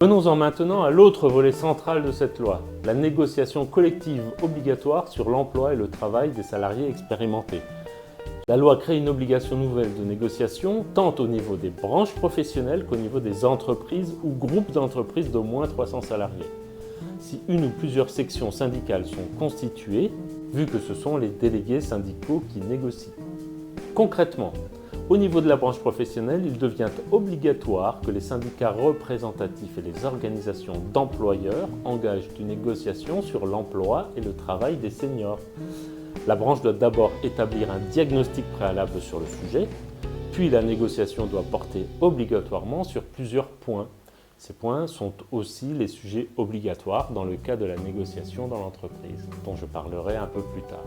Venons-en maintenant à l'autre volet central de cette loi, la négociation collective obligatoire sur l'emploi et le travail des salariés expérimentés. La loi crée une obligation nouvelle de négociation tant au niveau des branches professionnelles qu'au niveau des entreprises ou groupes d'entreprises d'au moins 300 salariés. Si une ou plusieurs sections syndicales sont constituées, vu que ce sont les délégués syndicaux qui négocient. Concrètement, au niveau de la branche professionnelle, il devient obligatoire que les syndicats représentatifs et les organisations d'employeurs engagent une négociation sur l'emploi et le travail des seniors. La branche doit d'abord établir un diagnostic préalable sur le sujet, puis la négociation doit porter obligatoirement sur plusieurs points. Ces points sont aussi les sujets obligatoires dans le cas de la négociation dans l'entreprise, dont je parlerai un peu plus tard.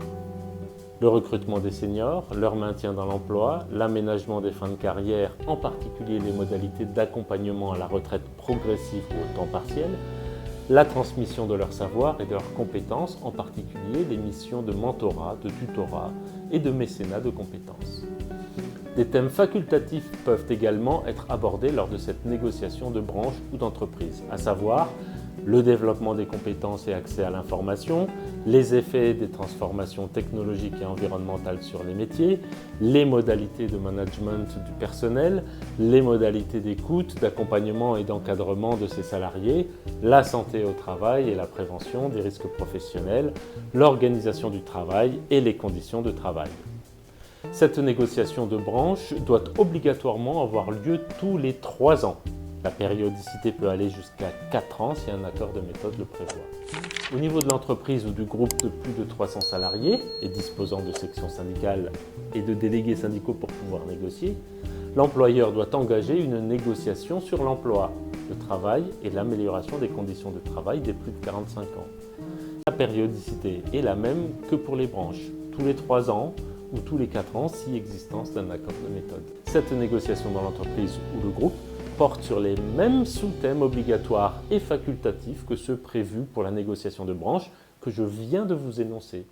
Le recrutement des seniors, leur maintien dans l'emploi, l'aménagement des fins de carrière, en particulier les modalités d'accompagnement à la retraite progressive ou au temps partiel, la transmission de leur savoir et de leurs compétences, en particulier les missions de mentorat, de tutorat et de mécénat de compétences. Des thèmes facultatifs peuvent également être abordés lors de cette négociation de branche ou d'entreprise, à savoir le développement des compétences et accès à l'information, les effets des transformations technologiques et environnementales sur les métiers, les modalités de management du personnel, les modalités d'écoute, d'accompagnement et d'encadrement de ses salariés, la santé au travail et la prévention des risques professionnels, l'organisation du travail et les conditions de travail. Cette négociation de branche doit obligatoirement avoir lieu tous les 3 ans. La périodicité peut aller jusqu'à 4 ans si un accord de méthode le prévoit. Au niveau de l'entreprise ou du groupe de plus de 300 salariés et disposant de sections syndicales et de délégués syndicaux pour pouvoir négocier, l'employeur doit engager une négociation sur l'emploi, le travail et l'amélioration des conditions de travail des plus de 45 ans. La périodicité est la même que pour les branches, tous les 3 ans ou tous les 4 ans si existence d'un accord de méthode. Cette négociation dans l'entreprise ou le groupe porte sur les mêmes sous-thèmes obligatoires et facultatifs que ceux prévus pour la négociation de branche que je viens de vous énoncer.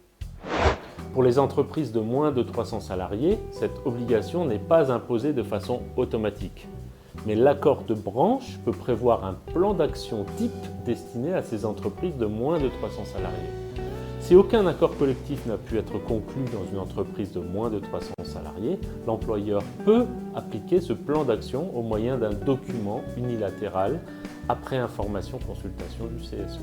Pour les entreprises de moins de 300 salariés, cette obligation n'est pas imposée de façon automatique. Mais l'accord de branche peut prévoir un plan d'action type destiné à ces entreprises de moins de 300 salariés. Si aucun accord collectif n'a pu être conclu dans une entreprise de moins de 300 salariés, l'employeur peut appliquer ce plan d'action au moyen d'un document unilatéral après information-consultation du CSE.